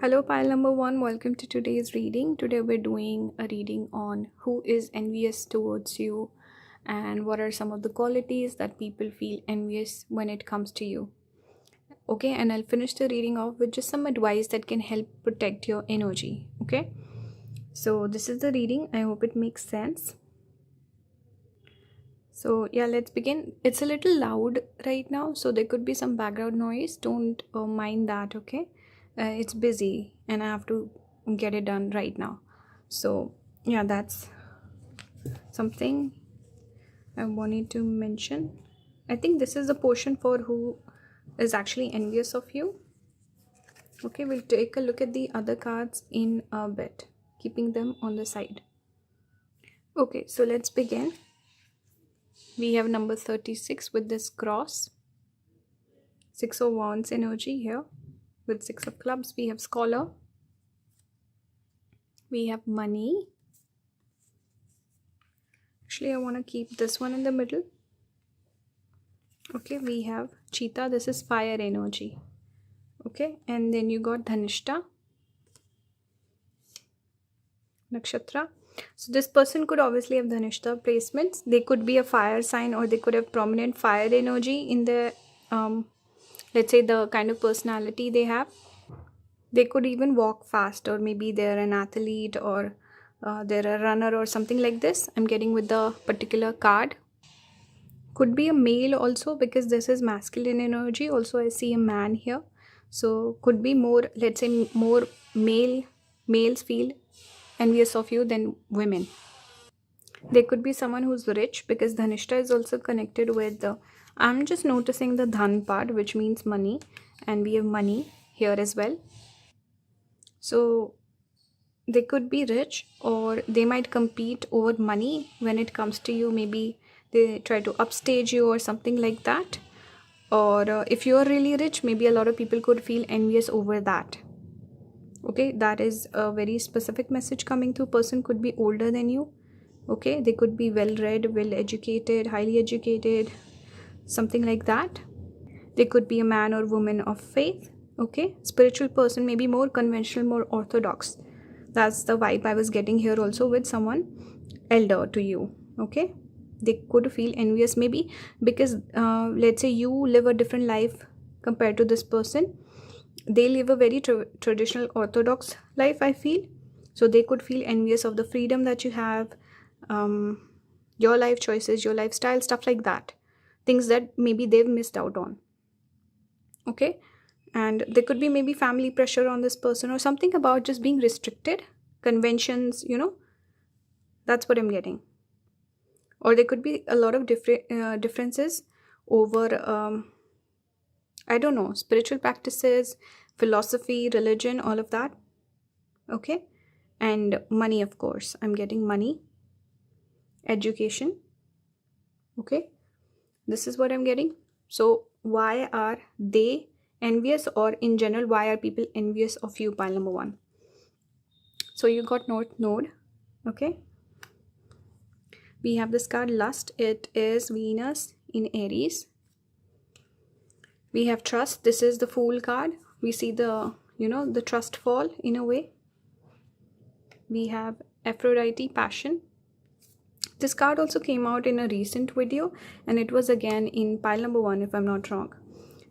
Hello, pile number one. Welcome to today's reading. Today we're doing a reading on who is envious towards you and what are some of the qualities that people feel envious when it comes to you. Okay, and I'll finish the reading off with just some advice that can help protect your energy. Okay, so this is the reading. I hope it makes sense. So yeah, let's begin. It's a little loud right now, so there could be some background noise. Don't mind that, okay? It's busy and I have to get it done right now. So yeah, that's something I wanted to mention. I think this is the portion for who is actually envious of you. Okay, we'll take a look at the other cards in a bit, keeping them on the side. Okay, so let's begin. We have number 36 with this cross. 6 of Wands energy here. With 6 of Clubs, we have Scholar. We have Money. Actually, I want to keep this one in the middle. Okay, we have Cheetah. This is Fire energy. Okay, and then you got Dhanishta. Nakshatra. So this person could obviously have Dhanishta placements. They could be a fire sign or they could have prominent fire energy in their, let's say, the kind of personality they have. They could even walk fast, or maybe they're an athlete, or they're a runner or something like this. I'm getting with the particular card. Could be a male also, because this is masculine energy. Also, I see a man here. So could be more, let's say, more males feel envious of you than women. There could be someone who's rich, because Dhanishta is also connected with the, I'm just noticing the Dhan part, which means money, and we have money here as well. So they could be rich, or they might compete over money when it comes to you. Maybe they try to upstage you or something like that. Or if you are really rich, maybe a lot of people could feel envious over that. Okay, that is a very specific message coming through. Person could be older than you. Okay, they could be well read, well educated, highly educated, something like that. They could be a man or woman of faith. Okay, spiritual person, maybe more conventional, more orthodox. That's the vibe I was getting here also, with someone elder to you. Okay, they could feel envious, maybe because let's say you live a different life compared to this person. They live a very traditional orthodox life, I feel. So they could feel envious of the freedom that you have, your life choices, your lifestyle, stuff like that. Things that maybe they've missed out on. Okay, and there could be maybe family pressure on this person, or something about just being restricted, conventions, that's what I'm getting. Or there could be a lot of differences over I don't know, spiritual practices, philosophy, religion, all of that. Okay, and money, of course. I'm getting money, education. Okay, this is what I'm getting. So why are they envious, or in general, why are people envious of you, pile number one? So you got node. Okay, we have this card Lust. It is Venus in Aries. We have Trust. This is the Fool card. We see the the trust fall in a way. We have Aphrodite, Passion. This card also came out in a recent video, and it was again in pile number one, if I'm not wrong.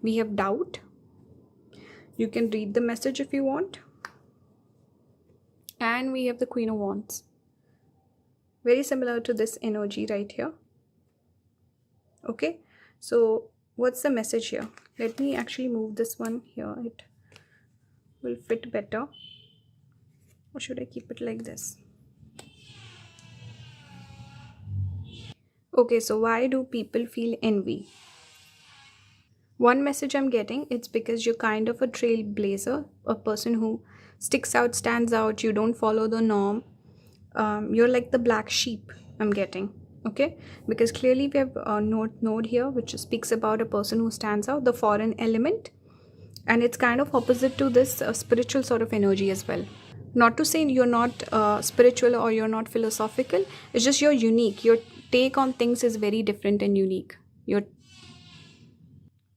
We have Doubt. You can read the message if you want. And we have the Queen of Wands. Very similar to this energy right here. Okay, so what's the message here? Let me actually move this one here. It will fit better. Or should I keep it like this? Okay, so why do people feel envy? One message I'm getting, it's because you're kind of a trailblazer, a person who sticks out, stands out, you don't follow the norm. You're like the black sheep, I'm getting. Okay, because clearly we have a node here, which speaks about a person who stands out, the foreign element. And it's kind of opposite to this spiritual sort of energy as well. Not to say you're not spiritual or you're not philosophical. It's just you're unique. Your take on things is very different and unique.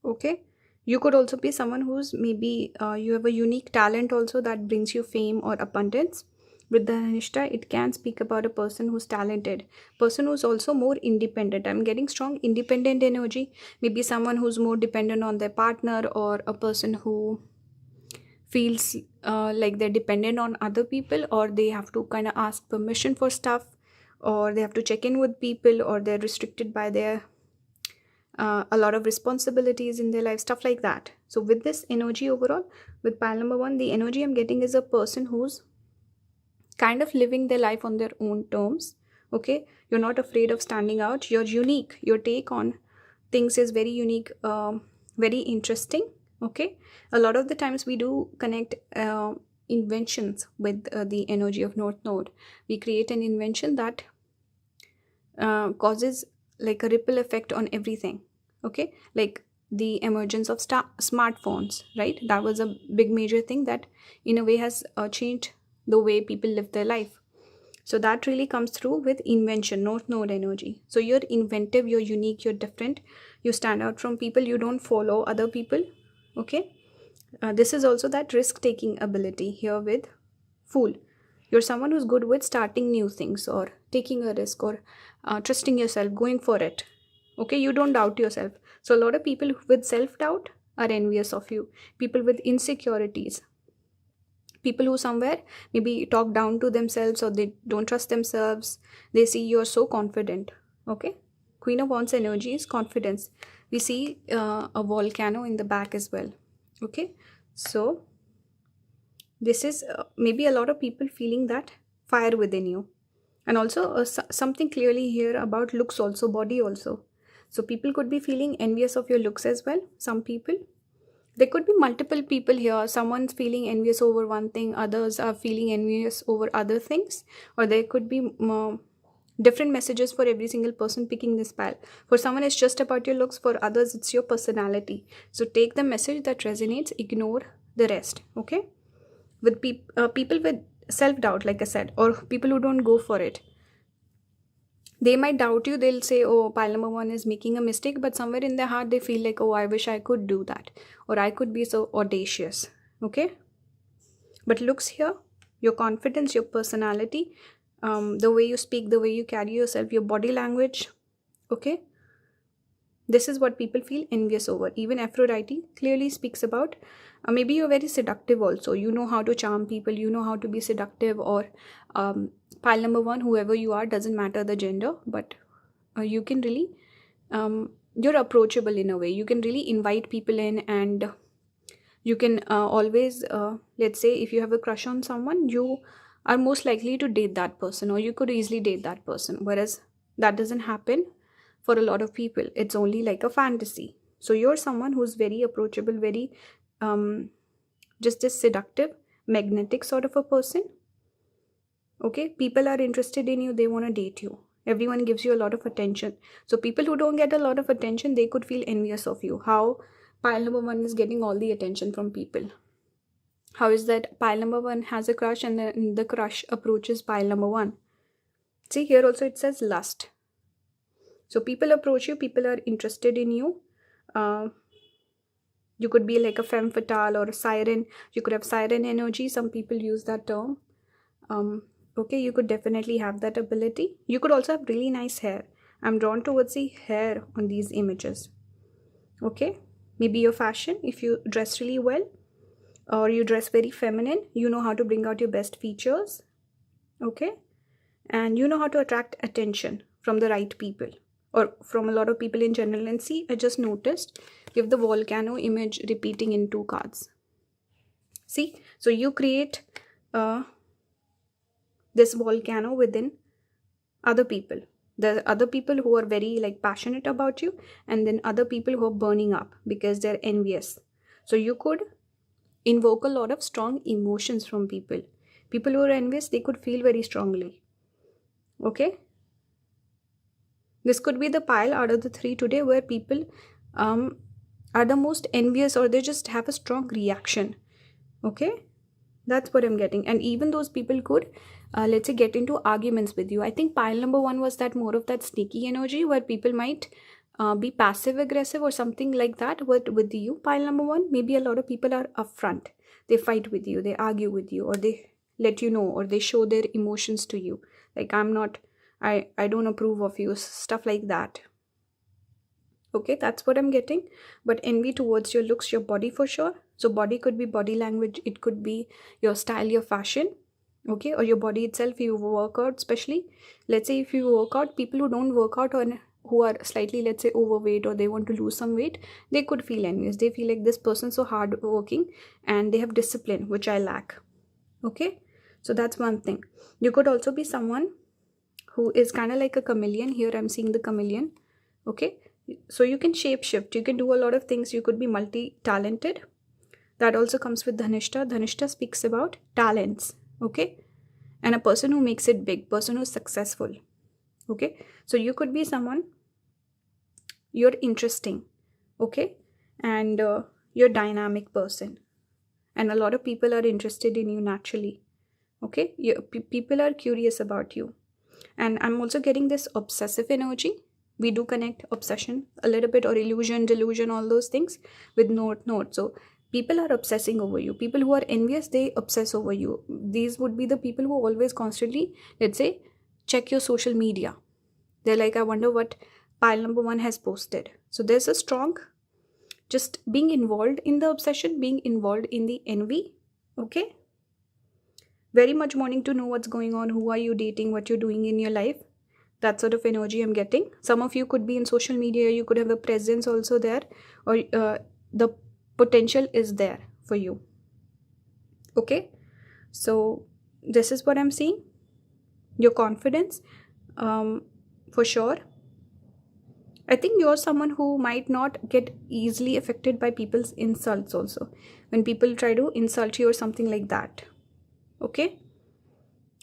Okay, You could also be someone who's maybe you have a unique talent also that brings you fame or abundance. With the Dhanishta, it can speak about a person who's talented, person who's also more independent. I'm getting strong independent energy. Maybe someone who's more dependent on their partner, or a person who feels like they're dependent on other people, or they have to kind of ask permission for stuff, or they have to check in with people, or they're restricted by their a lot of responsibilities in their life, stuff like that. So with this energy overall, with pile number 1, the energy I'm getting is a person who's kind of living their life on their own terms. Okay, you're not afraid of standing out, you're unique, your take on things is very unique, very interesting. Okay, a lot of the times we do connect inventions with the energy of North Node. We create an invention that causes like a ripple effect on everything. Okay, like the emergence of smartphones, right? That was a big major thing that in a way has changed the way people live their life. So that really comes through with invention, North Node energy. So you're inventive, you're unique, you're different, you stand out from people, you don't follow other people. Okay, this is also that risk taking ability here with Fool. You're someone who's good with starting new things, or taking a risk, or trusting yourself, going for it. Okay, you don't doubt yourself. So a lot of people with self-doubt are envious of you. People with insecurities, people who somewhere maybe talk down to themselves, or they don't trust themselves, they see you're so confident. Okay, Queen of Wands energy is confidence. We see a volcano in the back as well. Okay, so this is maybe a lot of people feeling that fire within you. And also something clearly here about looks also, body also. So people could be feeling envious of your looks as well. Some people, there could be multiple people here. Someone's feeling envious over one thing, others are feeling envious over other things, or there could be different messages for every single person picking this pile. For someone it's just about your looks, for others it's your personality. So take the message that resonates, ignore the rest. Okay, with people with self-doubt, like I said, or people who don't go for it, they might doubt you. They'll say, oh, pile number 1 is making a mistake, but somewhere in their heart they feel like, oh, I wish I could do that, or I could be so audacious. Okay, but looks here, your confidence, your personality, the way you speak, the way you carry yourself, your body language. Okay, this is what people feel envious over. Even Aphrodite clearly speaks about maybe you're very seductive also. You know how to charm people, you know how to be seductive, or pile number 1, whoever you are, doesn't matter the gender, but you can really, you're approachable in a way. You can really invite people in, and you can always, let's say if you have a crush on someone, you are most likely to date that person, or you could easily date that person, whereas that doesn't happen for a lot of people. It's only like a fantasy. So you're someone who's very approachable, very just this seductive, magnetic sort of a person. Okay, people are interested in you, they want to date you. Everyone gives you a lot of attention. So people who don't get a lot of attention, they could feel envious of you. How pile number 1 is getting all the attention from people? How is that pile number 1 has a crush, and then the crush approaches pile number 1? See, here also it says lust. So people approach you, people are interested in you. You could be like a femme fatale or a siren. You could have siren energy. Some people use that term. Okay, you could definitely have that ability. You could also have really nice hair. I'm drawn towards the hair on these images. Okay, maybe your fashion, if you dress really well, or you dress very feminine, you know how to bring out your best features. Okay, and you know how to attract attention from the right people, or from a lot of people in general. And see, I just noticed you have the volcano image repeating in 2 cards. See, so you create this volcano within other people. There are other people who are very like passionate about you, and then other people who are burning up because they're envious. So you could invoke a lot of strong emotions from people. People who are envious, they could feel very strongly. Okay, this could be the pile out of the 3 today where people are the most envious, or they just have a strong reaction. Okay, that's what I'm getting. And even those people could let's say get into arguments with you. I think pile number 1 was that more of that sneaky energy where people might be passive aggressive or something like that with you. Pile number 1, maybe a lot of people are upfront. They fight with you, they argue with you, or they let you know, or they show their emotions to you, like I don't approve of you, stuff like that. Okay, that's what I'm getting. But envy towards your looks, your body for sure. So body could be body language, it could be your style, your fashion, okay, or your body itself. If you work out, especially, let's say if you work out, people who don't work out, or who are slightly, let's say, overweight, or they want to lose some weight, they could feel envious. They feel like this person so hard working and they have discipline, which I lack. Okay, so that's one thing. You could also be someone who is kind of like a chameleon. Here I'm seeing the chameleon. Okay, so you can shape shift, you can do a lot of things, you could be multi-talented. That also comes with Dhanishta. Dhanishta speaks about talents, okay, and a person who makes it big, person who's successful. Okay, so you could be someone, you're interesting, okay, and you're dynamic person, and a lot of people are interested in you naturally. Okay, people are curious about you. And I'm also getting this obsessive energy. We do connect obsession a little bit, or illusion, delusion, all those things with note. So people are obsessing over you. People who are envious, they obsess over you. These would be the people who always constantly, let's say, check your social media. They're like, I wonder what pile number 1 has posted. So there's a strong just being involved in the obsession, being involved in the envy. Okay, very much wanting to know what's going on, who are you dating, what you're doing in your life. That sort of energy I'm getting. Some of you could be in social media, you could have a presence also there, or the potential is there for you. Okay, so this is what I'm seeing. Your confidence, for sure. I think you're someone who might not get easily affected by people's insults also, when people try to insult you or something like that. Okay,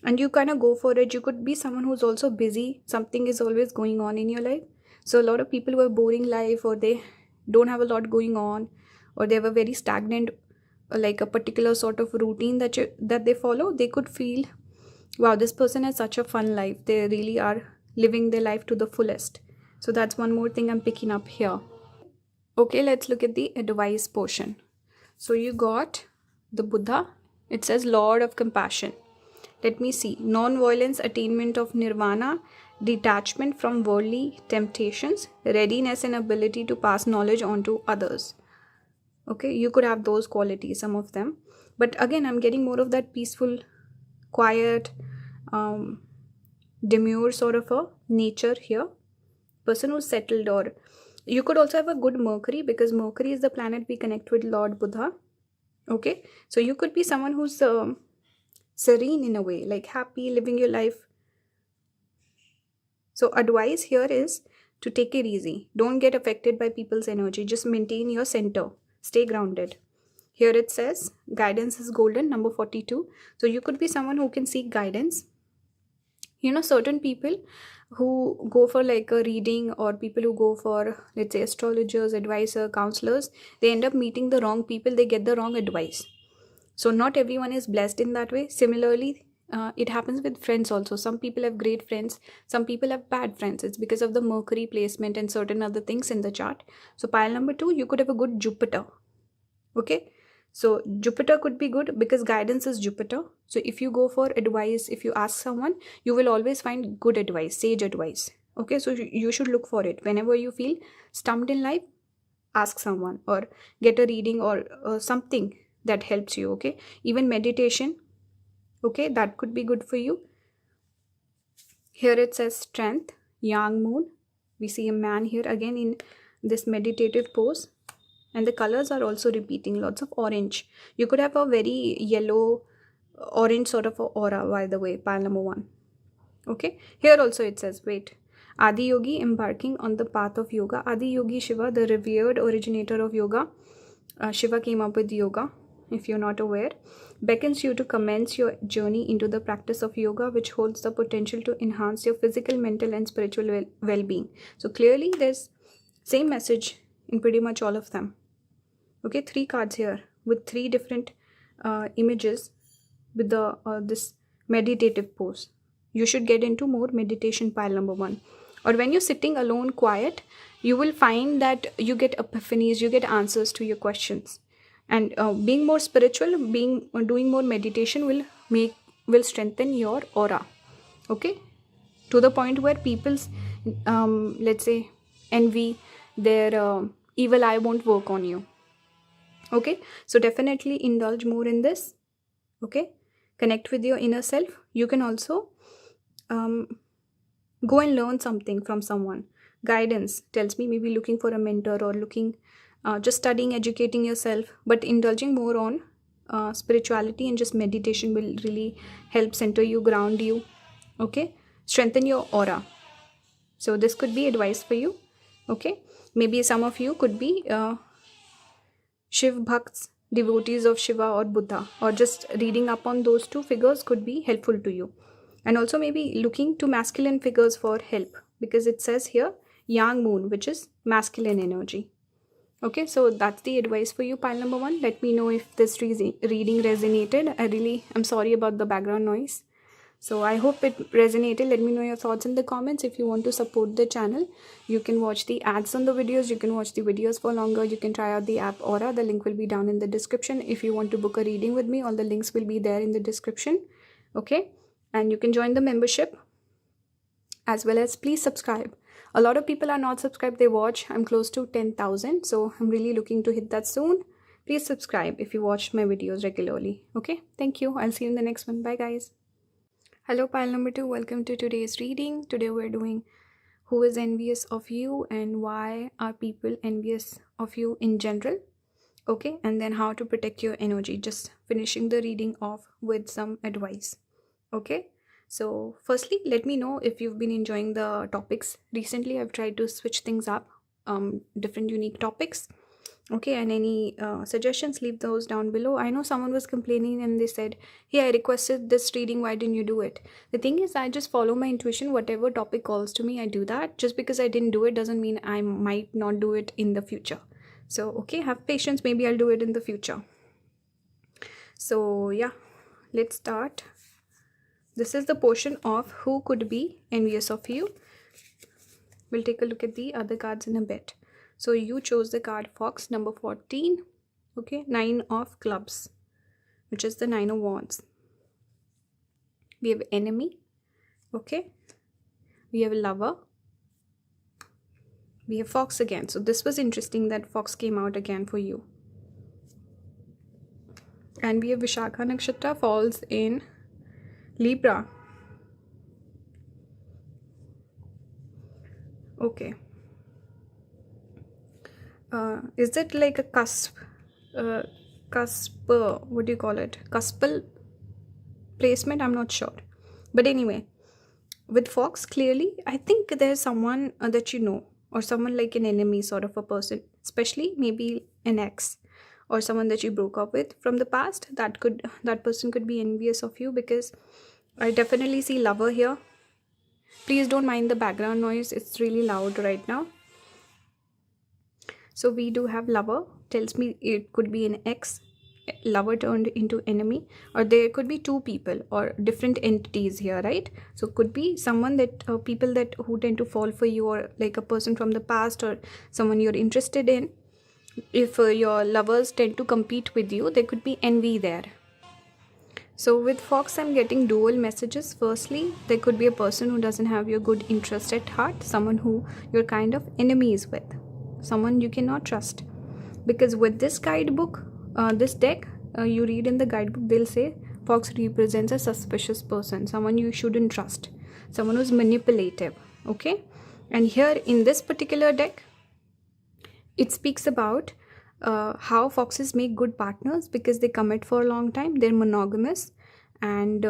and you kind of go for it. You could be someone who's also busy, something is always going on in your life. So a lot of people who have boring life, or they don't have a lot going on, or they have a very stagnant, like a particular sort of routine that they follow, they could feel, wow, this person has such a fun life, they really are living their life to the fullest. So that's one more thing I'm picking up here. Okay, let's look at the advice portion. So you got the Buddha. It says Lord of Compassion. Let me see. Non-violence, attainment of nirvana, detachment from worldly temptations, readiness and ability to pass knowledge on to others. Okay, you could have those qualities, some of them. But again, I'm getting more of that peaceful, quiet, demure sort of a nature here. Person who's settled, or you could also have a good Mercury, because Mercury is the planet we connect with Lord Buddha. Okay, so you could be someone who's serene in a way, like happy, living your life. So advice here is to take it easy. Don't get affected by people's energy. Just maintain your center. Stay grounded. Here it says guidance is golden, number 42. So you could be someone who can seek guidance. You know, certain people who go for like a reading, or people who go for, let's say, astrologers, advisor, counselors, they end up meeting the wrong people. They get the wrong advice. So not everyone is blessed in that way. Similarly, it happens with friends also. Some people have great friends, some people have bad friends. It's because of the Mercury placement and certain other things in the chart. So pile number 2, you could have a good Jupiter. Okay, so Jupiter could be good because guidance is Jupiter. So if you go for advice, if you ask someone, you will always find good advice, sage advice. Okay, so you should look for it. Whenever you feel stumped in life, ask someone, or get a reading, or something that helps you. Okay, even meditation, okay, that could be good for you. Here it says strength, yang moon. We see a man here again in this meditative pose, and the colors are also repeating, lots of orange. You could have a very yellow, orange sort of a aura, by the way, pile number 1. Okay, here also it says, wait, Adi Yogi embarking on the path of yoga. Adi Yogi Shiva, the revered originator of yoga. Shiva came up with yoga, if you're not aware, beckons you to commence your journey into the practice of yoga, which holds the potential to enhance your physical, mental, and spiritual well-being. So clearly there's same message in pretty much all of them. Okay, 3 cards here with 3 different images with the this meditative pose. You should get into more meditation, pile number 1. or when you're sitting alone quiet, you will find that you get epiphanies, you get answers to your questions. And being more spiritual, doing more meditation will strengthen your aura. Okay, to the point where people's let's say envy, their evil eye won't work on you. Okay, so definitely indulge more in this. Okay, connect with your inner self. You can also um, go and learn something from someone. Guidance tells me maybe looking for a mentor, or looking just studying, educating yourself, but indulging more on spirituality and just meditation will really help center you, ground you. Okay, strengthen your aura. So this could be advice for you. Okay, maybe some of you could be Shiv Bhakts, devotees of Shiva or Buddha, or just reading up on those two figures could be helpful to you. And also maybe looking to masculine figures for help, because it says here yang moon, which is masculine energy. Okay, so that's the advice for you, pile number 1. Let me know if this reading resonated. I'm sorry about the background noise. So I hope it resonated. Let me know your thoughts in the comments. If you want to support the channel, you can watch the ads on the videos. You can watch the videos for longer. You can try out the app Aura. The link will be down in the description. If you want to book a reading with me, all the links will be there in the description. Okay, and you can join the membership, as well as please subscribe. A lot of people are not subscribed. They watch. I'm close to 10,000. So I'm really looking to hit that soon. Please subscribe if you watch my videos regularly. Okay, thank you. I'll see you in the next one. Bye guys. Hello pile number 2, welcome to today's reading. Today we're doing who is envious of you and why are people envious of you in general. Okay, and then how to protect your energy. Just finishing the reading off with some advice. Okay, so firstly, let me know if you've been enjoying the topics. Recently I've tried to switch things up, different unique topics. Okay, and any suggestions, leave those down below. I know someone was complaining and they said, hey, I requested this reading, why didn't you do it? The thing is, I just follow my intuition. Whatever topic calls to me, I do that. Just because I didn't do it doesn't mean I might not do it in the future. So okay, have patience, maybe I'll do it in the future. So yeah, let's start. This is the portion of who could be envious of you. We'll take a look at the other cards in a bit. So you chose the card Fox, number 14. Okay, 9 of clubs, which is the 9 of wands. We have enemy. Okay, we have lover. We have fox again. So this was interesting that fox came out again for you. And we have Vishakha Nakshatra, falls in Libra. Okay. Is it like a cusp? What do you call it? Cuspal placement? I'm not sure. But anyway, with fox, clearly, I think there's someone that you know, or someone like an enemy sort of a person, especially maybe an ex or someone that you broke up with from the past. That person could be envious of you, because I definitely see lover here. Please don't mind the background noise. It's really loud right now. So we do have lover, tells me it could be an ex, lover turned into enemy, or there could be two people or different entities here, right? So could be someone that people that who tend to fall for you, or like a person from the past, or someone you're interested in. If your lovers tend to compete with you, there could be envy there. So with fox, I'm getting dual messages. Firstly, there could be a person who doesn't have your good interest at heart, someone who you're kind of enemies with, someone you cannot trust. Because with this guidebook, this deck, you read in the guidebook, they'll say fox represents a suspicious person, someone you shouldn't trust, someone who's manipulative. Okay, and here in this particular deck, it speaks about how foxes make good partners, because they commit for a long time, they're monogamous, and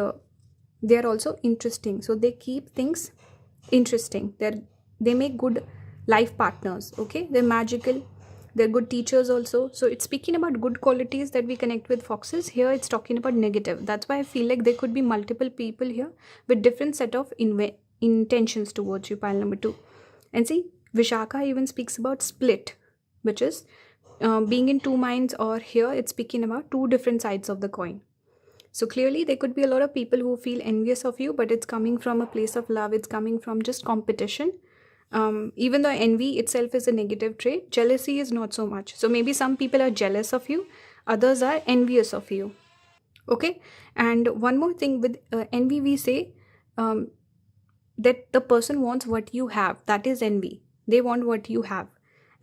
they are also interesting. So they keep things interesting. They make good life partners. Okay, they're magical, they're good teachers also. So it's speaking about good qualities that we connect with foxes. Here it's talking about negative. That's why I feel like there could be multiple people here with different set of intentions towards you, pile number 2. And see, Vishakha even speaks about split, which is being in two minds, or here it's speaking about two different sides of the coin. So clearly there could be a lot of people who feel envious of you, but it's coming from a place of love. It's coming from just competition. Even though envy itself is a negative trait, jealousy is not so much. So maybe some people are jealous of you, others are envious of you. Okay. And one more thing with envy, we say um, that the person wants what you have. That is envy. They want what you have.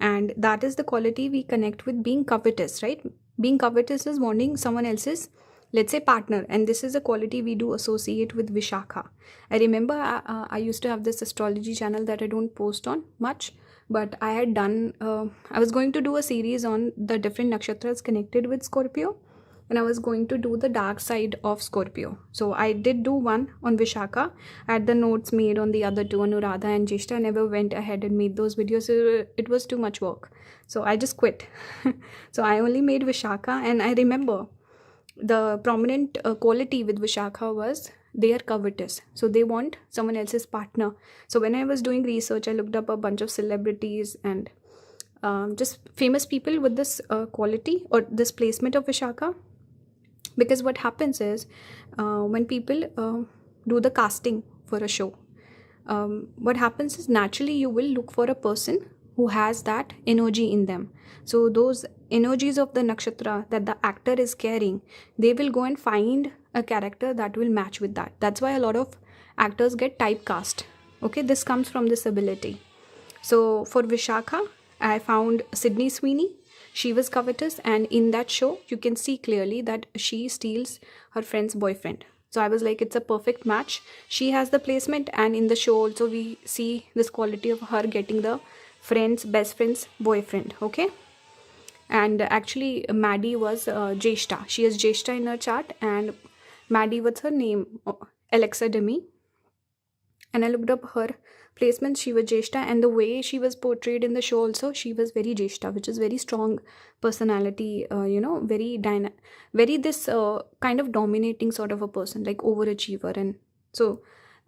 And that is the quality we connect with being covetous, right? Being covetous is wanting someone else's, let's say, partner. And this is a quality we do associate with Vishakha. I remember I used to have this astrology channel that I don't post on much, but I had done, I was going to do a series on the different nakshatras connected with Scorpio, and I was going to do the dark side of Scorpio. So I did do one on Vishakha. I had the notes made on the other two, Anuradha and Jeshta. I never went ahead and made those videos. It was too much work. So I just quit. So I only made Vishakha, and I remember the prominent quality with Vishakha was they are covetous. So they want someone else's partner. So when I was doing research, I looked up a bunch of celebrities and just famous people with this quality or this placement of Vishakha. Because what happens is when people do the casting for a show, what happens is naturally you will look for a person who has that energy in them. So those energies of the nakshatra that the actor is carrying, they will go and find a character that will match with that. That's why a lot of actors get typecast. Okay, this comes from this ability. So for Vishakha, I found Sydney Sweeney. She was covetous, and in that show, you can see clearly that she steals her friend's boyfriend. So I was like, it's a perfect match. She has the placement, and in the show also we see this quality of her getting the best friend's boyfriend. Okay. And actually, Maddie was Jeshta. She has Jeshta in her chart, and Maddie, what's her name? Alexa Demi. And I looked up her placements. She was Jeshta, and the way she was portrayed in the show also, she was very Jeshta, which is very strong personality, very this kind of dominating sort of a person, like overachiever. And so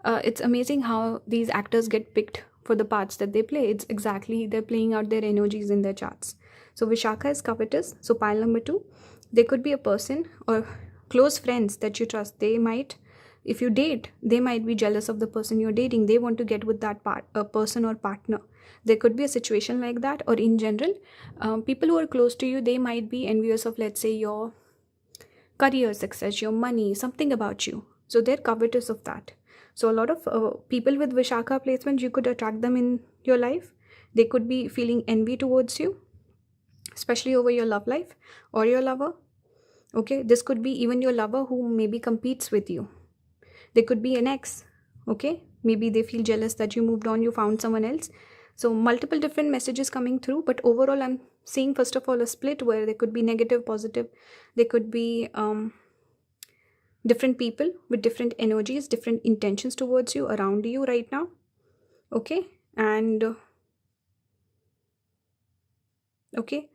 it's amazing how these actors get picked for the parts that they play. It's exactly, they're playing out their energies in their charts. So Vishakha is covetous. So pile number 2, there could be a person or close friends that you trust. They might, if you date, they might be jealous of the person you're dating. They want to get with that person or partner. There could be a situation like that. Or in general, people who are close to you, they might be envious of, let's say, your career success, your money, something about you. So they're covetous of that. So a lot of people with Vishakha placement, you could attract them in your life. They could be feeling envy towards you, especially over your love life or your lover. Okay, this could be even your lover who maybe competes with you. They could be an ex. Okay, maybe they feel jealous that you moved on, you found someone else. So multiple different messages coming through, but overall I'm seeing first of all a split where there could be negative, positive. There could be different people with different energies, different intentions towards you, around you right now. Okay, and okay,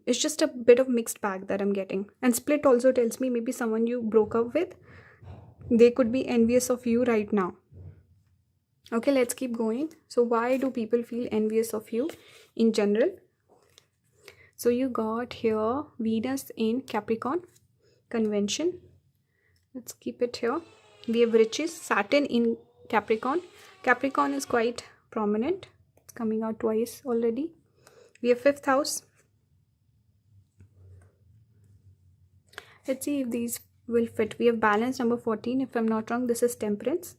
it's just a bit of mixed bag that I'm getting. And split also tells me maybe someone you broke up with, they could be envious of you right now. Okay, let's keep going. So why do people feel envious of you in general? So you got here Venus in Capricorn, convention. Let's keep it here. We have riches, Saturn in Capricorn. Capricorn is quite prominent. It's coming out twice already. We have 5th house. Let's see if these will fit. We have balance, number 14. If I'm not wrong, this is temperance.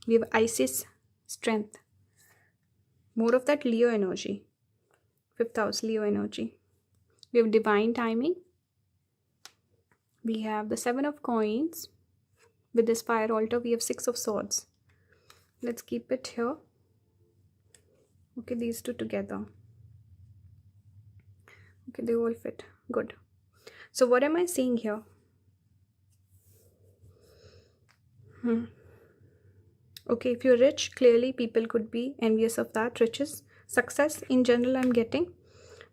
We have Isis, strength. More of that Leo energy. 5th house, Leo energy. We have divine timing. We have the 7 of coins. With this fire altar, we have 6 of swords. Let's keep it here. Okay, these two together. Okay, they all fit. Good. So what am I seeing here? Okay, if you're rich, clearly people could be envious of that. Riches, success in general I'm getting.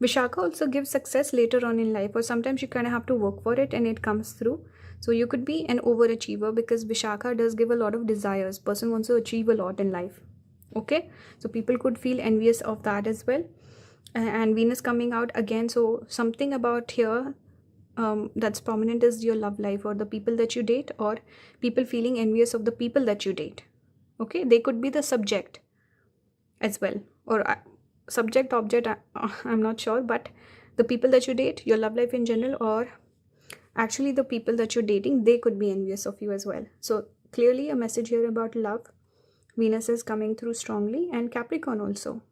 Vishakha also gives success later on in life, or sometimes you kind of have to work for it and it comes through. So you could be an overachiever because Vishakha does give a lot of desires. Person wants to achieve a lot in life. Okay, so people could feel envious of that as well. And Venus coming out again, so something about here that's prominent is your love life or the people that you date, or people feeling envious of the people that you date. Okay, they could be the subject. as well, or subject object, I'm not sure, but the people that you date, your love life in general, or actually the people that you're dating, they could be envious of you as well. So clearly a message here about love. Venus is coming through strongly, and Capricorn also.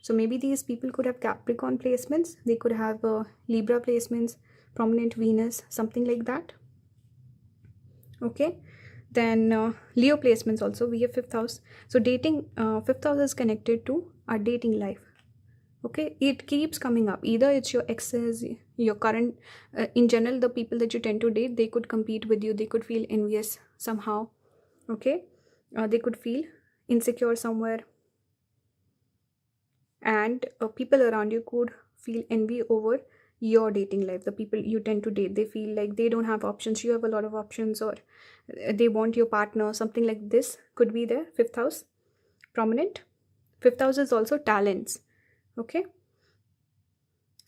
So maybe these people could have Capricorn placements, they could have Libra placements, prominent Venus, something like that. Okay, then Leo placements also, we have 5th house. So dating, 5th house is connected to our dating life. Okay, it keeps coming up, either it's your exes, your current, in general the people that you tend to date, they could compete with you, they could feel envious somehow. Okay, they could feel insecure somewhere, and people around you could feel envy over your dating life. The people you tend to date, they feel like they don't have options, you have a lot of options, or they want your partner, something like this could be there. 5th house prominent. 5th house is also talents. Okay,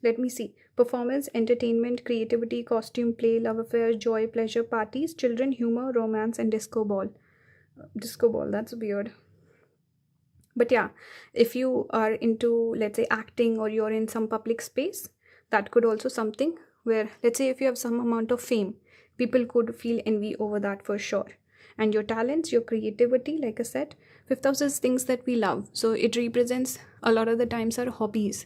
let me see. Performance, entertainment, creativity, costume, play, love affairs, joy, pleasure, parties, children, humor, romance, and disco ball. Disco ball, that's weird. But yeah, if you are into, let's say, acting, or you're in some public space, that could also something where, let's say, if you have some amount of fame, people could feel envy over that for sure. And your talents, your creativity, like I said, 5th house is things that we love. So it represents a lot of the times our hobbies.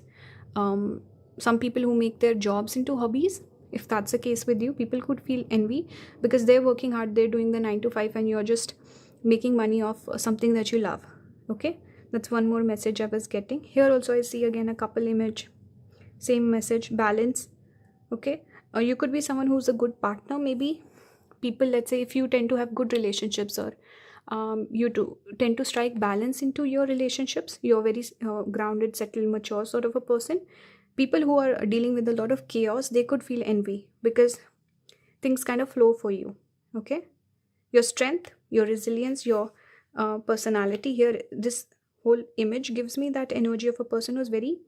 Some people who make their jobs into hobbies, if that's the case with you, people could feel envy because they're working hard, they're doing the 9 to 5, and you're just making money off something that you love. Okay, that's one more message I was getting. Here also I see again a couple image, same message, balance. Okay, you could be someone who's a good partner. Maybe people, let's say, if you tend to have good relationships, or you do tend to strike balance into your relationships, you're very grounded, settled, mature sort of a person. People who are dealing with a lot of chaos, they could feel envy because things kind of flow for you. Okay, your strength, your resilience, your personality. Here this whole image gives me that energy of a person who's very,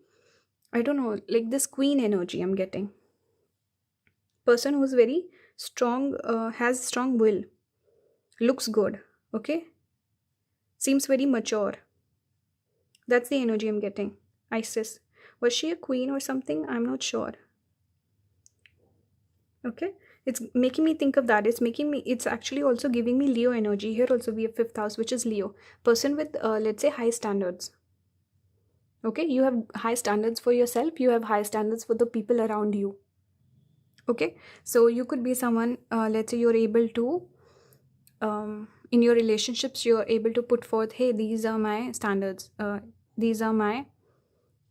I don't know, like this queen energy I'm getting. Person who's very strong, has strong will, looks good. Okay, seems very mature. That's the energy I'm getting. Isis, was she a queen or something? I'm not sure. Okay, it's making me think of that. It's actually also giving me Leo energy. Here also we have 5th house, which is Leo. Person with let's say high standards. Okay, you have high standards for yourself, you have high standards for the people around you. Okay, so you could be someone, let's say you're able to, in your relationships, you're able to put forth, hey, these are my standards, these are my,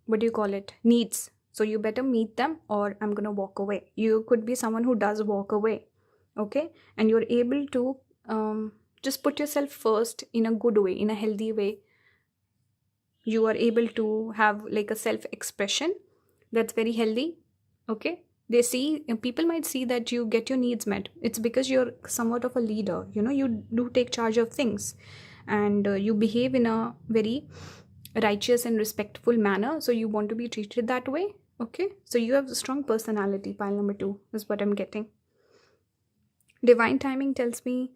what do you call it, needs, so you better meet them or I'm gonna walk away. You could be someone who does walk away. Okay, and you're able to just put yourself first in a good way, in a healthy way. You are able to have like a self expression that's very healthy. Okay, they see, people might see that you get your needs met. It's because you're somewhat of a leader, you do take charge of things, and you behave in a very righteous and respectful manner, so you want to be treated that way. Okay, so you have a strong personality. Pile number 2 is what I'm getting. Divine timing tells me,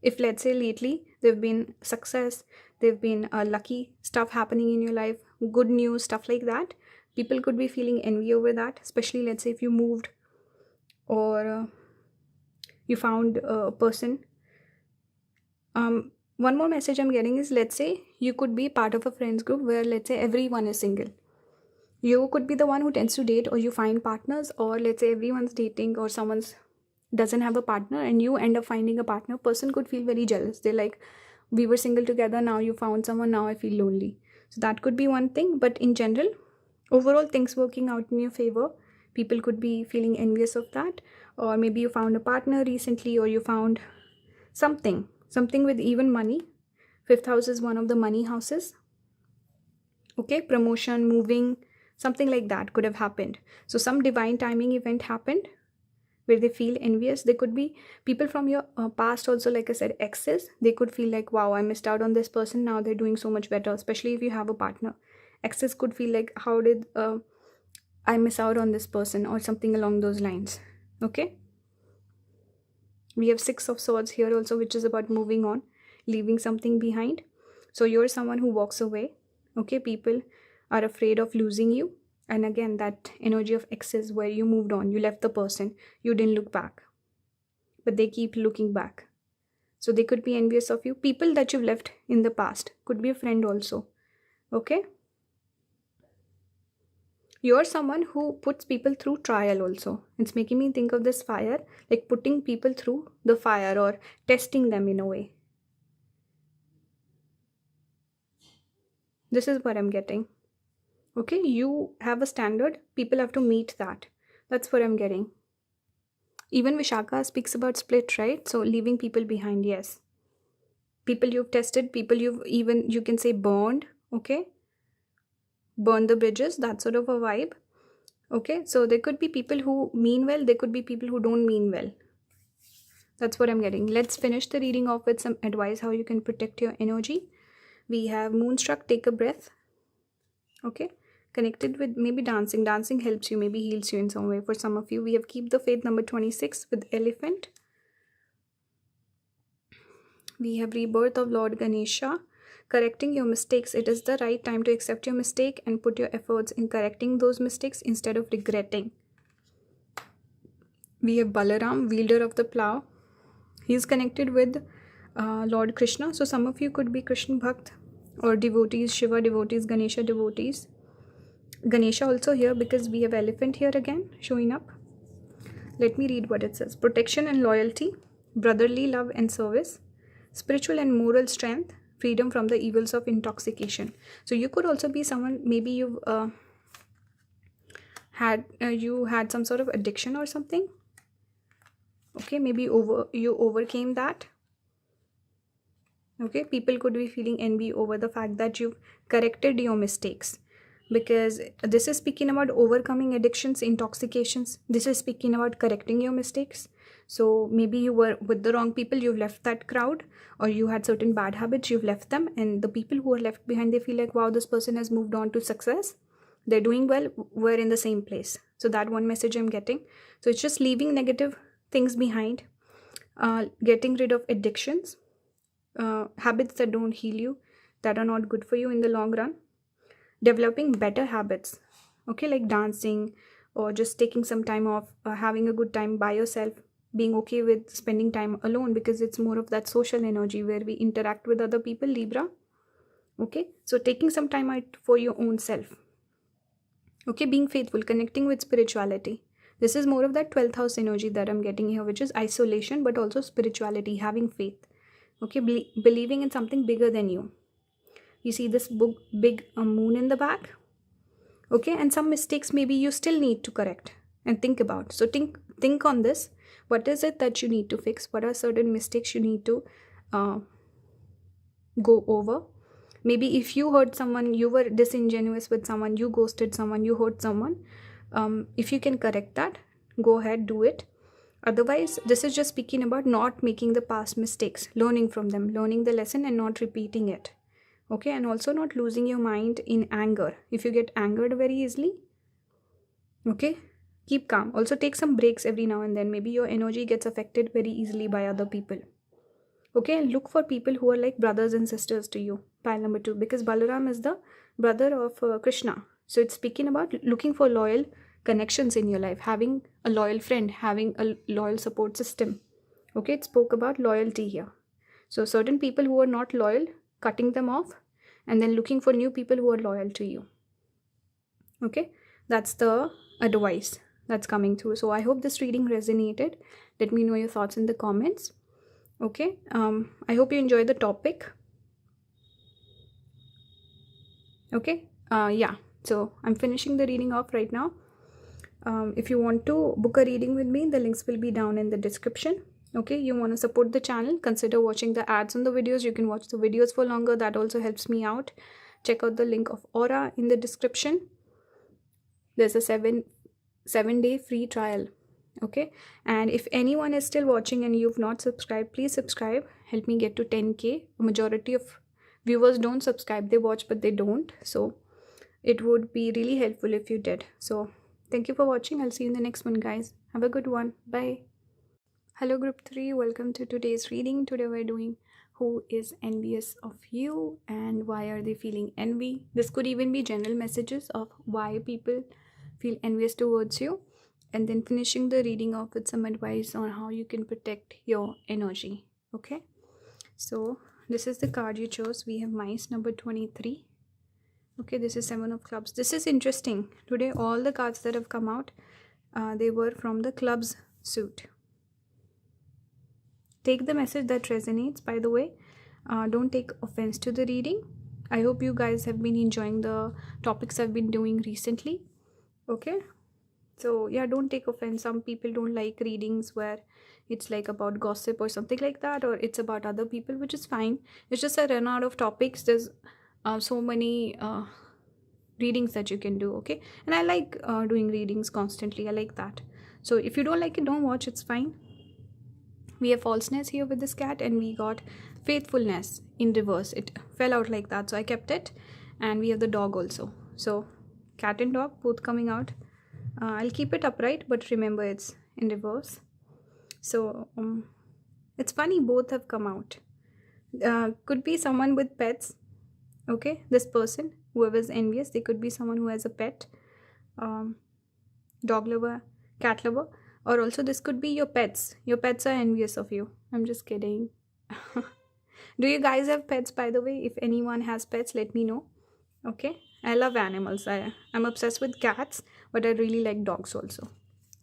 if let's say lately there've been success, there've been lucky stuff happening in your life, good news, stuff like that, people could be feeling envy over that. Especially let's say if you moved, or you found a person. One more message I'm getting is, let's say you could be part of a friends group where, let's say, everyone is single. You could be the one who tends to date, or you find partners, or let's say everyone's dating, or someone's doesn't have a partner and you end up finding a partner. Person could feel very jealous. They're like, we were single together, now you found someone, now I feel lonely. So that could be one thing. But in general, overall things working out in your favor, people could be feeling envious of that. Or maybe you found a partner recently, or you found something with even money. 5th house is one of the money houses. Okay, promotion, moving, something like that could have happened. So some divine timing event happened where they feel envious. They could be people from your past also, like I said, exes. They could feel like, wow, I missed out on this person, now they're doing so much better. Especially if you have a partner, exes could feel like, how did I miss out on this person, or something along those lines. Okay, we have 6 of swords here also, which is about moving on, leaving something behind. So you're someone who walks away. Okay, people are afraid of losing you. And again, that energy of excess where you moved on, you left the person, you didn't look back, but they keep looking back. So they could be envious of you. People that you've left in the past could be a friend also. Okay, you're someone who puts people through trial also. It's making me think of this fire, like putting people through the fire or testing them in a way. This is what I'm getting. Okay, you have a standard, people have to meet that. That's what I'm getting. Even Vishaka speaks about split, right? So leaving people behind, yes. People you've tested, people you've even, you can say, burned. Okay, burn the bridges, that sort of a vibe. Okay, so there could be people who mean well, there could be people who don't mean well. That's what I'm getting. Let's finish the reading off with some advice how you can protect your energy. We have Moonstruck, take a breath. Okay, connected with maybe dancing. Dancing helps you, maybe heals you in some way. For some of you, we have Keep the Faith, number 26 with Elephant. We have Rebirth of Lord Ganesha, correcting your mistakes. It is the right time to accept your mistake and put your efforts in correcting those mistakes instead of regretting. We have Balaram, wielder of the plow. He is connected with Lord Krishna. So some of you could be Krishna Bhakt or devotees, Shiva devotees, Ganesha devotees. Ganesha also here because we have elephant here again showing up. Let me read what it says. Protection and loyalty, brotherly love and service, spiritual and moral strength, freedom from the evils of intoxication. So you could also be someone, maybe you've had some sort of addiction or something. Okay, maybe you overcame that. Okay, people could be feeling envy over the fact that you've corrected your mistakes, because this is speaking about overcoming addictions, intoxications. This is speaking about correcting your mistakes. So maybe you were with the wrong people, you've left that crowd, or you had certain bad habits, you've left them, and the people who are left behind, they feel like, wow, this person has moved on to success, they're doing well, we're in the same place. So that one message I'm getting. So it's just leaving negative things behind, getting rid of addictions, habits that don't heal you, that are not good for you in the long run, developing better habits. Okay, like dancing or just taking some time off, having a good time by yourself, being okay with spending time alone, because it's more of that social energy where we interact with other people, Libra. Okay, so taking some time out for your own self. Okay, being faithful, connecting with spirituality. This is more of that 12th house energy that I'm getting here, which is isolation but also spirituality, having faith. Okay, believing in something bigger than you. You see this big moon in the back. Okay, and some mistakes maybe you still need to correct and think about. So think on this. What is it that you need to fix? What are certain mistakes you need to go over? Maybe if you hurt someone, you were disingenuous with someone, you ghosted someone, you hurt someone, if you can correct that, go ahead, do it. Otherwise, this is just speaking about not making the past mistakes, learning from them, learning the lesson and not repeating it. Okay, and also not losing your mind in anger. If you get angered very easily, okay, keep calm. Also take some breaks every now and then. Maybe your energy gets affected very easily by other people. Okay, and look for people who are like brothers and sisters to you. Pile number 2, because Balaram is the brother of Krishna. So it's speaking about looking for loyal connections in your life, having a loyal friend, having a loyal support system. Okay, it spoke about loyalty here. So certain people who are not loyal, cutting them off, and then looking for new people who are loyal to you. Okay, that's the advice that's coming through. So I hope this reading resonated. Let me know your thoughts in the comments. Okay, I hope you enjoyed the topic. Okay, yeah, so I'm finishing the reading off right now. If you want to book a reading with me, the links will be down in the description. Okay, you want to support the channel, consider watching the ads on the videos. You can watch the videos for longer, that also helps me out. Check out the link of Aura in the description. There's a 7-day free trial. Okay, and if anyone is still watching and you've not subscribed, please subscribe, help me get to 10k. A majority of viewers don't subscribe, they watch but they don't, so it would be really helpful if you did. So thank you for watching. I'll see you in the next one, guys. Have a good one. Bye. Hello group 3, welcome to today's reading. Today we're doing who is envious of you and why are they feeling envy. This could even be general messages of why people feel envious towards you, and then finishing the reading off with some advice on how you can protect your energy. Okay, so this is the card you chose. We have mice number 23. Okay, this is 7 of clubs. This is interesting. Today all the cards that have come out, they were from the clubs suit. Take the message that resonates, by the way. Don't take offense to the reading. I hope you guys have been enjoying the topics I've been doing recently. Okay, so yeah, don't take offense. Some people don't like readings where it's like about gossip or something like that, or it's about other people, which is fine. It's just I run out of topics. There's so many readings that you can do. Okay, and I like doing readings constantly. I like that. So if you don't like it, don't watch. It's fine. We have falseness here with this cat, and we got faithfulness in reverse. It fell out like that, so I kept it. And we have the dog also. So cat and dog both coming out. I'll keep it upright, but remember it's in reverse. So it's funny, both have come out. Could be someone with pets. Okay, this person, whoever is envious, they could be someone who has a pet, dog lover, cat lover, or also this could be your pets. Your pets are envious of you. I'm just kidding. Do you guys have pets, by the way? If anyone has pets, let me know. Okay, I love animals. I'm obsessed with cats, but I really like dogs also.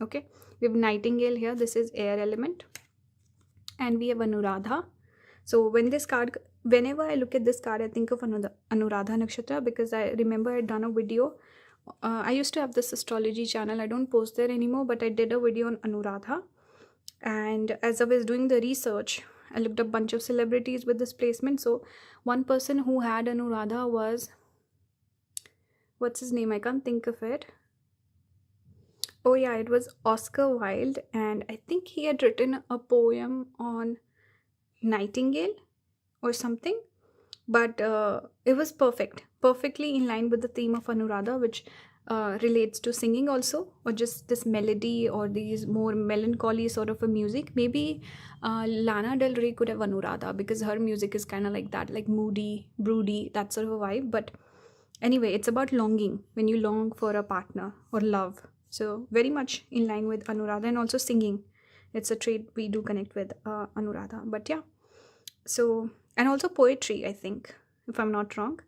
Okay, we have nightingale here. This is air element, and we have Anuradha. So whenever I look at this card, I think of Anuradha Nakshatra, because I remember I had done a video. I used to have this astrology channel. I don't post there anymore, but I did a video on Anuradha. And as I was doing the research, I looked up a bunch of celebrities with this placement. So one person who had Anuradha was, what's his name? I can't think of it. Oh yeah, it was Oscar Wilde, and I think he had written a poem on nightingale or something, but it was perfectly in line with the theme of Anuradha, which relates to singing also, or just this melody or these more melancholy sort of a music. Maybe Lana Del Rey could have Anuradha, because her music is kind of like that, like moody, broody, that sort of a vibe. But anyway, it's about longing, when you long for a partner or love. So very much in line with Anuradha, and also singing. It's a trait we do connect with Anuradha. But yeah, so, and also poetry, I think, if I'm not wrong.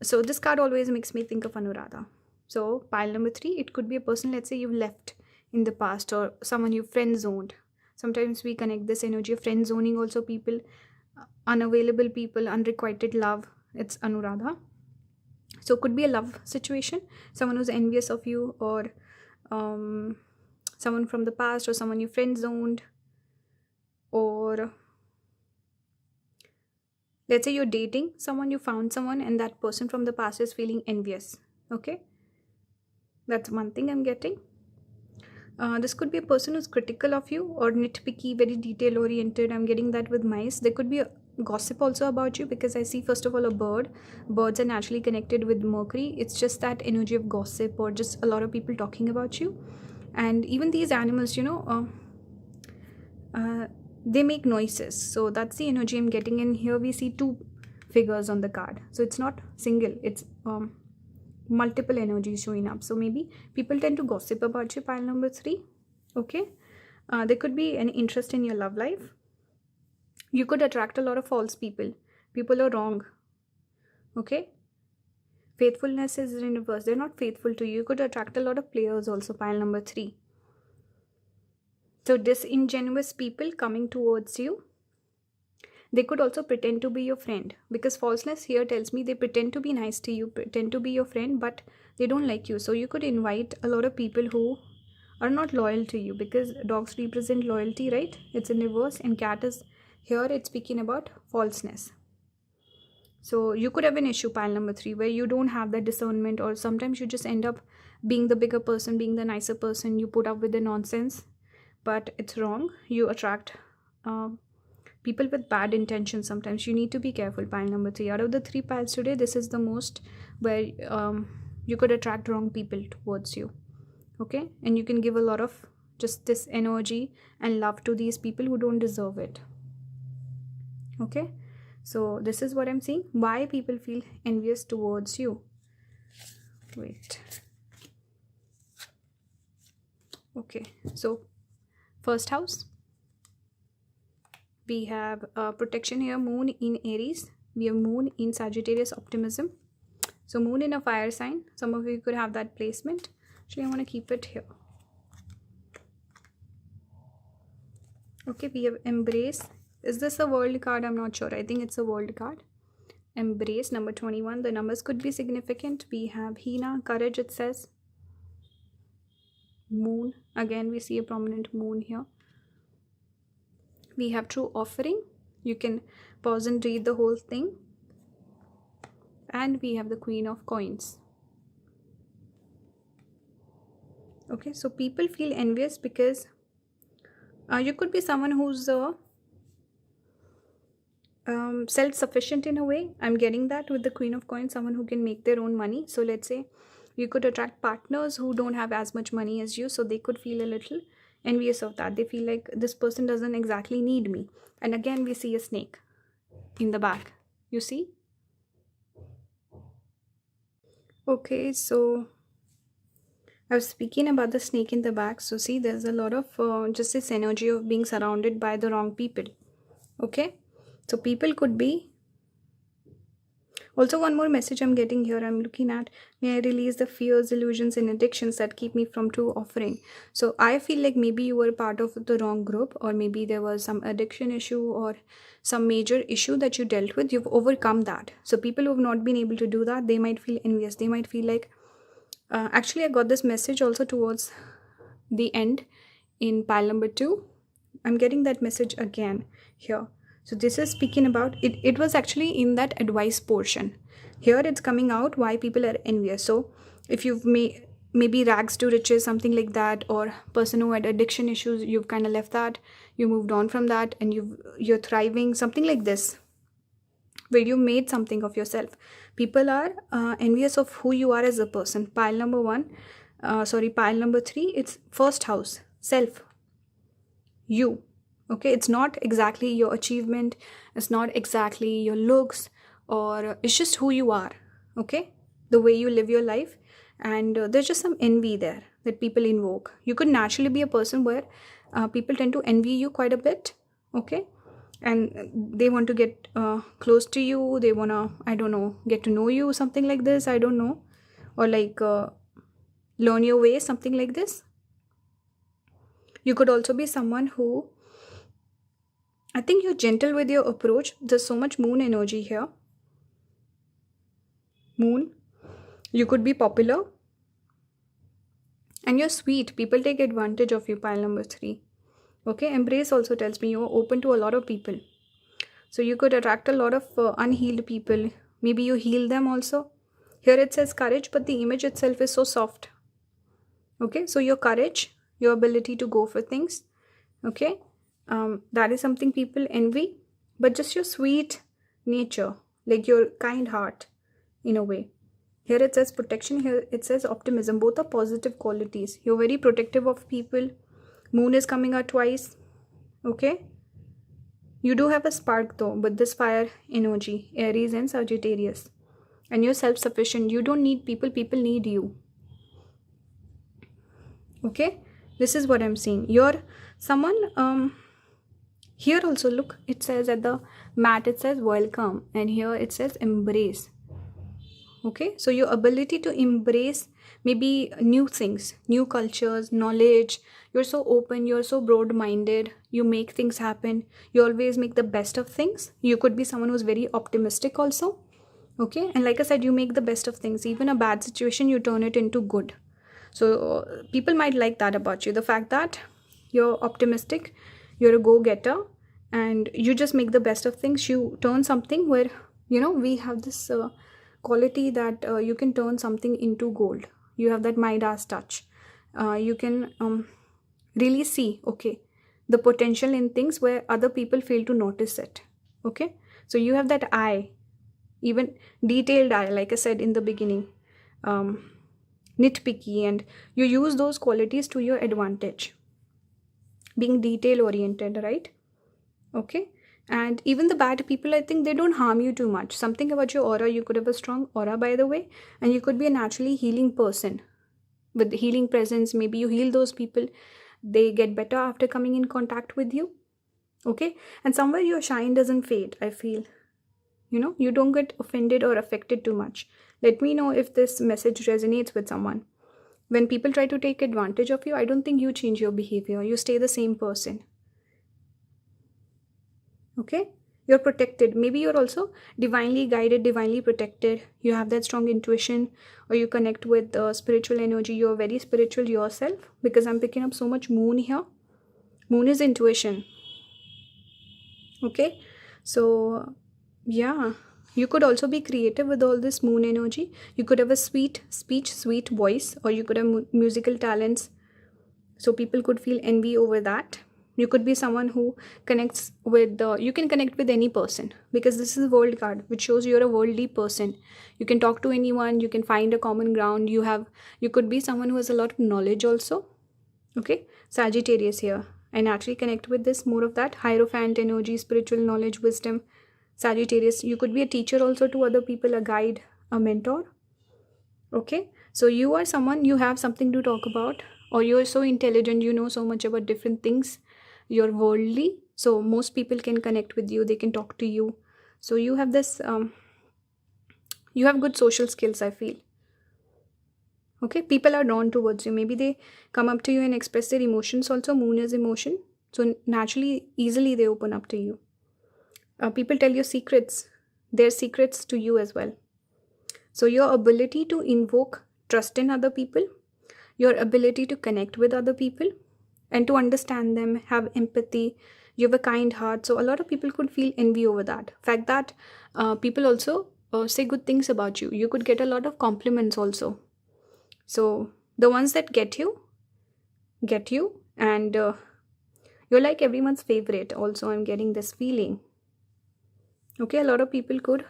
So this card always makes me think of Anuradha. So pile number 3, it could be a person, let's say you've left in the past, or someone you friend zoned. Sometimes we connect this energy of friend zoning also, people, unavailable people, unrequited love. It's Anuradha. So it could be a love situation, someone who's envious of you, or someone from the past, or someone you friend zoned, or let's say you're dating someone, you found someone, and that person from the past is feeling envious. Okay, that's one thing I'm getting. This could be a person who's critical of you, or nitpicky, very detail oriented. I'm getting that with mice. There could be a gossip also about you, because I see first of all a bird. Birds are naturally connected with Mercury. It's just that energy of gossip, or just a lot of people talking about you. And even these animals, they make noises. So that's the energy I'm getting. And here we see 2 figures on the card. So it's not single, it's multiple energies showing up. So maybe people tend to gossip about you, pile number 3. Okay, there could be an interest in your love life. You could attract a lot of false people. People are wrong. Okay, faithfulness is in reverse. They're not faithful to you. You could attract a lot of players also, pile number 3. So disingenuous people coming towards you. They could also pretend to be your friend, because falseness here tells me they pretend to be nice to you, pretend to be your friend, but they don't like you. So you could invite a lot of people who are not loyal to you, because dogs represent loyalty, right? It's in reverse, and cat is here, it's speaking about falseness. So you could have an issue, pile number 3, where you don't have that discernment, or sometimes you just end up being the bigger person, being the nicer person. You put up with the nonsense, but it's wrong. You attract people with bad intentions. Sometimes you need to be careful, pile number 3. Out of the 3 piles today, this is the most where you could attract wrong people towards you. Okay, and you can give a lot of just this energy and love to these people who don't deserve it. Okay, so this is what I'm seeing. Why people feel envious towards you. Wait. Okay, so first house, we have protection here, moon in Aries. We have moon in Sagittarius, optimism. So moon in a fire sign. Some of you could have that placement. Actually, I want to keep it here. Okay, we have embrace. Is this a world card? I'm not sure. I think it's a world card. Embrace, number 21. The numbers could be significant. We have Hina, courage, it says. Moon. Again, we see a prominent moon here. We have true offering. You can pause and read the whole thing. And we have the Queen of Coins. Okay, so people feel envious because you could be someone who's self-sufficient in a way. I'm getting that with the Queen of Coins, someone who can make their own money. So let's say you could attract partners who don't have as much money as you, so they could feel a little envious of that. They feel like this person doesn't exactly need me. And again, we see a snake in the back. You see? Okay, so I was speaking about the snake in the back. So see, there's a lot of just this energy of being surrounded by the wrong people. Okay, so people could be. Also, one more message I'm getting here, I'm looking at, may I release the fears, illusions, and addictions that keep me from true offering. So I feel like maybe you were part of the wrong group, or maybe there was some addiction issue or some major issue that you dealt with. You've overcome that. So people who have not been able to do that, they might feel envious. They might feel like, actually, I got this message also towards the end in pile number 2. I'm getting that message again here. So this is speaking about it. It was actually in that advice portion. Here it's coming out why people are envious. So if you've maybe rags to riches, something like that, or person who had addiction issues, you've kind of left that, you moved on from that, and you're thriving, something like this, where you made something of yourself. People are envious of who you are as a person. Pile number 3, it's first house, self, you. Okay, it's not exactly your achievement, it's not exactly your looks, or it's just who you are. Okay, the way you live your life. And there's just some envy there that people invoke. You could naturally be a person where people tend to envy you quite a bit. Okay, and they want to get close to you. They want to, I don't know, get to know you, something like this, I don't know, or like learn your way, something like this. You could also be someone who, I think you're gentle with your approach. There's so much moon energy here. Moon. You could be popular. And you're sweet. People take advantage of you, pile number 3. Okay, embrace also tells me you're open to a lot of people. So you could attract a lot of unhealed people. Maybe you heal them also. Here it says courage, but the image itself is so soft. Okay, so your courage, your ability to go for things. Okay, that is something people envy. But just your sweet nature, like your kind heart in a way. Here it says protection, here it says optimism. Both are positive qualities. You're very protective of people. Moon is coming out twice. Okay, you do have a spark though, but this fire energy, Aries and Sagittarius. And you're self-sufficient. You don't need people, people need you. Okay, this is what I'm seeing. You're someone, here also look, it says at the mat, it says welcome, and here it says embrace. Okay, so your ability to embrace maybe new things, new cultures, knowledge. You're so open, you're so broad-minded, you make things happen, you always make the best of things. You could be someone who's very optimistic also. Okay, and like I said, you make the best of things. Even a bad situation, you turn it into good. So people might like that about you, the fact that you're optimistic, you're a go-getter, and you just make the best of things. You turn something where, you know, we have this quality that you can turn something into gold. You have that Midas touch. You can really see, okay, the potential in things where other people fail to notice it. Okay, so you have that eye, even detailed eye, like I said in the beginning, nitpicky, and you use those qualities to your advantage, being detail oriented, right? Okay, And even the bad people, I think they don't harm you too much. Something about your aura, you could have a strong aura, by the way, and you could be a naturally healing person with healing presence. Maybe you heal those people, they get better after coming in contact with you. Okay, and somewhere your shine doesn't fade, I feel. You don't get offended or affected too much. Let me know if this message resonates with someone. When people try to take advantage of you, I don't think you change your behavior. You stay the same person. Okay, you're protected. Maybe you're also divinely guided, divinely protected. You have that strong intuition, or you connect with spiritual energy. You're very spiritual yourself, because I'm picking up so much moon here. Moon is intuition. Okay, so yeah, you could also be creative with all this moon energy. You could have a sweet speech, sweet voice, or you could have musical talents, so people could feel envy over that. You could be someone who connects with you can connect with any person, because this is a world card, which shows you're a worldly person. You can talk to anyone, you can find a common ground. You could be someone who has a lot of knowledge also. Okay, Sagittarius here. And actually connect with this, more of that Hierophant energy, spiritual knowledge, wisdom. Sagittarius, you could be a teacher also to other people, a guide, a mentor. Okay, so you are someone, you have something to talk about, or you're so intelligent, you know so much about different things. You're worldly, so most people can connect with you, they can talk to you. So you have this you have good social skills, I feel. Okay, people are drawn towards you. Maybe they come up to you and express their emotions also. Moon is emotion, so naturally, easily they open up to you. People tell you secrets, their secrets to you as well. So your ability to invoke trust in other people, your ability to connect with other people and to understand them, have empathy, you have a kind heart. So a lot of people could feel envy over that fact that people also say good things about you. You could get a lot of compliments also. So the ones that get you, and you're like everyone's favorite also. I'm getting this feeling. Okay, a lot of people could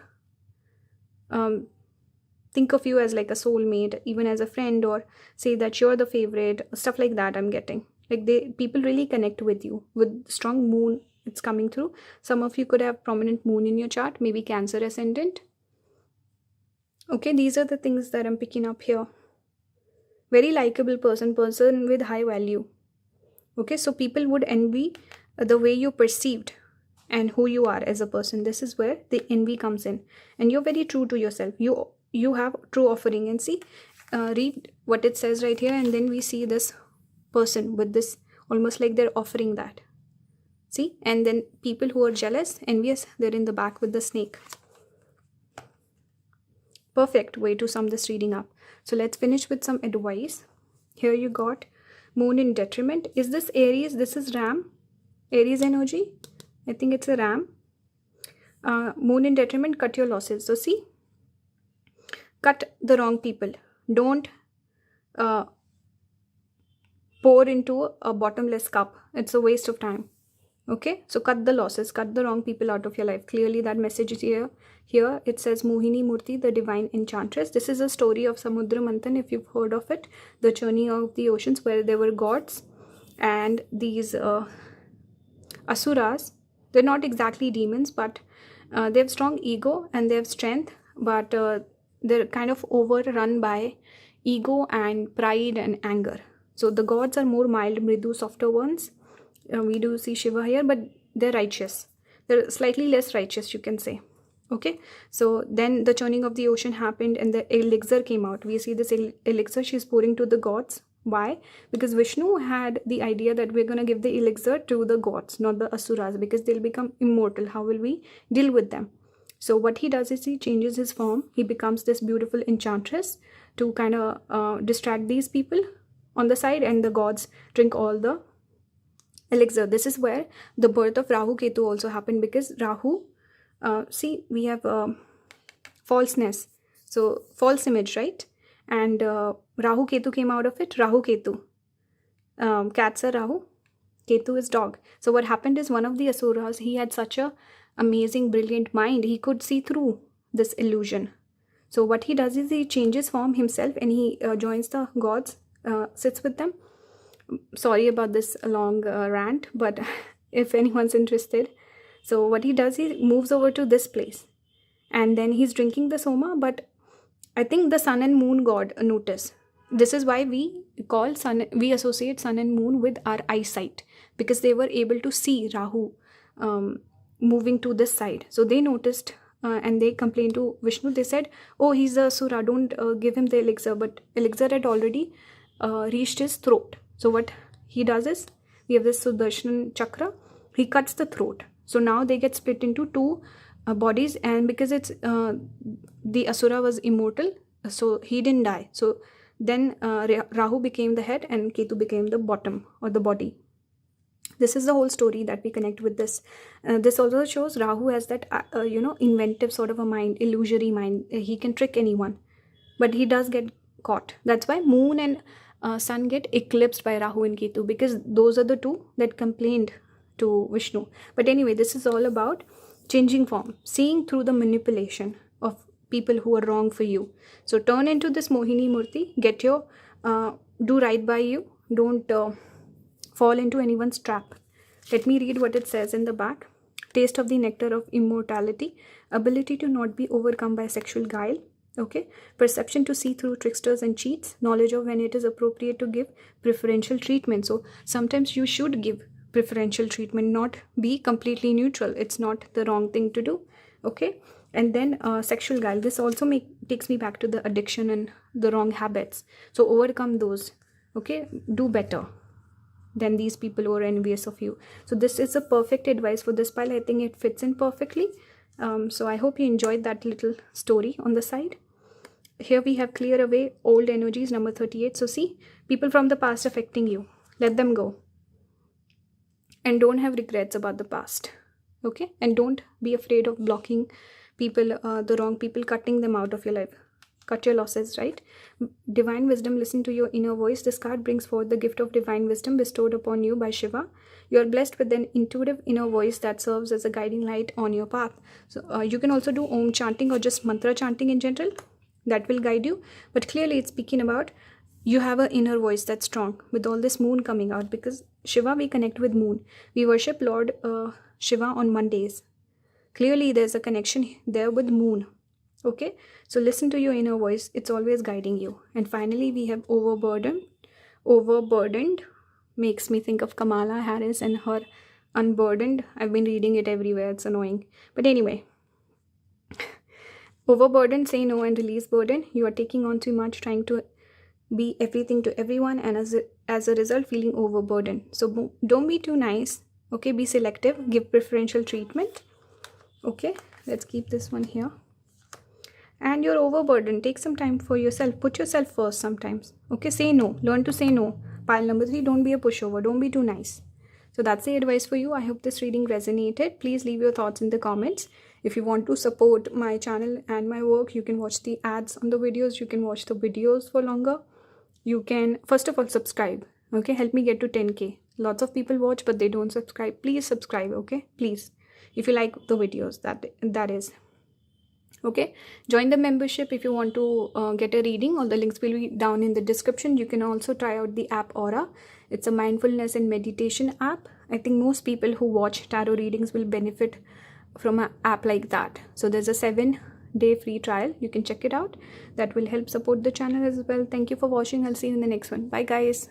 think of you as like a soulmate, even as a friend, or say that you're the favorite, stuff like that. I'm getting like people really connect with you with strong moon. It's coming through. Some of you could have prominent moon in your chart, maybe Cancer ascendant. Okay, these are the things that I'm picking up here. Very likable person with high value. Okay, so people would envy the way you perceived and who you are as a person. This is where the envy comes in, and you're very true to yourself. You have true offering. And see, read what it says right here, and then we see this person with this, almost like they're offering that. See, and then people who are jealous, envious, they're in the back with the snake. Perfect way to sum this reading up. So let's finish with some advice. Here you got moon in detriment. Is this Aries? This is Ram. Aries energy. I think it's a Ram. Moon in detriment, cut your losses. So see, cut the wrong people. Don't pour into a bottomless cup. It's a waste of time. Okay, so cut the losses, cut the wrong people out of your life. Clearly that message is here. Here it says Mohini Murti, the divine enchantress. This is a story of Samudra Manthan, if you've heard of it, the churning of the oceans, where there were gods and these asuras. They're not exactly demons, but they have strong ego and they have strength, but they're kind of overrun by ego and pride and anger. So the gods are more mild, mridu, softer ones. We do see Shiva here, but they're righteous. They're slightly less righteous, you can say. Okay, so then the churning of the ocean happened and the elixir came out. We see this elixir she's pouring to the gods. Why? Because Vishnu had the idea that we're going to give the elixir to the gods, not the asuras, because they'll become immortal. How will we deal with them? So what he does is he changes his form. He becomes this beautiful enchantress to kind of distract these people on the side, and the gods drink all the elixir. This is where the birth of Rahu Ketu also happened, because Rahu, see, we have falseness, so false image, right? And Rahu Ketu came out of it. Rahu Ketu, cats are Rahu, Ketu is dog. So what happened is, one of the asuras, he had such a amazing brilliant mind, he could see through this illusion. So what he does is he changes form himself and he joins the gods, sits with them. Sorry about this long rant, but if anyone's interested. So what he does, he moves over to this place, and then he's drinking the soma. But I think the sun and moon god notice. This is why we associate sun and moon with our eyesight, because they were able to see Rahu moving to this side. So they noticed, and they complained to Vishnu. They said, oh, he's a Asura, don't give him the elixir. But elixir had already reached his throat. So what he does is, we have this Sudarshan chakra, he cuts the throat. So now they get split into two bodies, and because it's the Asura was immortal, so he didn't die. So then Rahu became the head and Ketu became the bottom, or the body. This is the whole story that we connect with this. This also shows Rahu has that inventive sort of a mind, illusory mind. He can trick anyone, but he does get caught. That's why moon and sun get eclipsed by Rahu and Ketu, because those are the two that complained to Vishnu. But anyway, this is all about changing form, seeing through the manipulation of people who are wrong for you. So turn into this Mohini Murti, get your do right by you, don't fall into anyone's trap. Let me read what it says in the back. Taste of the nectar of immortality, ability to not be overcome by sexual guile, okay, perception to see through tricksters and cheats, knowledge of when it is appropriate to give preferential treatment. So sometimes you should give preferential treatment, not be completely neutral. It's not the wrong thing to do, okay. And then sexual guile, this also takes me back to the addiction and the wrong habits. So overcome those, okay, do better than these people who are envious of you. So this is a perfect advice for this pile. I think it fits in perfectly. So I hope you enjoyed that little story on the side. Here we have clear away old energies, number 38. So see, people from the past affecting you, let them go. And don't have regrets about the past, okay. And don't be afraid of blocking people, the wrong people, cutting them out of your life. Cut your losses, right? Divine wisdom, listen to your inner voice. This card brings forth the gift of divine wisdom bestowed upon you by Shiva. You are blessed with an intuitive inner voice that serves as a guiding light on your path. So you can also do Om chanting or just mantra chanting in general. That will guide you. But clearly it's speaking about you have an inner voice that's strong with all this moon coming out, because Shiva, we connect with moon. We worship Lord Shiva on Mondays. Clearly there's a connection there with moon. Okay, so listen to your inner voice. It's always guiding you. And finally, we have overburdened. Overburdened makes me think of Kamala Harris and her unburdened. I've been reading it everywhere. It's annoying. But anyway, overburdened, say no and release burden. You are taking on too much, trying to be everything to everyone, and as a result, feeling overburdened. So don't be too nice. Okay, be selective. Give preferential treatment. Okay, let's keep this one here. And you're overburdened. Take some time for yourself. Put yourself first sometimes. Okay, say no. Learn to say no. Pile number 3, don't be a pushover. Don't be too nice. So that's the advice for you. I hope this reading resonated. Please leave your thoughts in the comments. If you want to support my channel and my work, you can watch the ads on the videos. You can watch the videos for longer. You can, first of all, subscribe. Okay, help me get to 10K. Lots of people watch, but they don't subscribe. Please subscribe, okay? Please. If you like the videos, that is. Okay, join the membership if you want to get a reading. All the links will be down in the description. You can also try out the app Aura. It's a mindfulness and meditation app. I think most people who watch tarot readings will benefit from an app like that. So there's a 7-day free trial. You can check it out. That will help support the channel as well. Thank you for watching. I'll see you in the next one. Bye guys.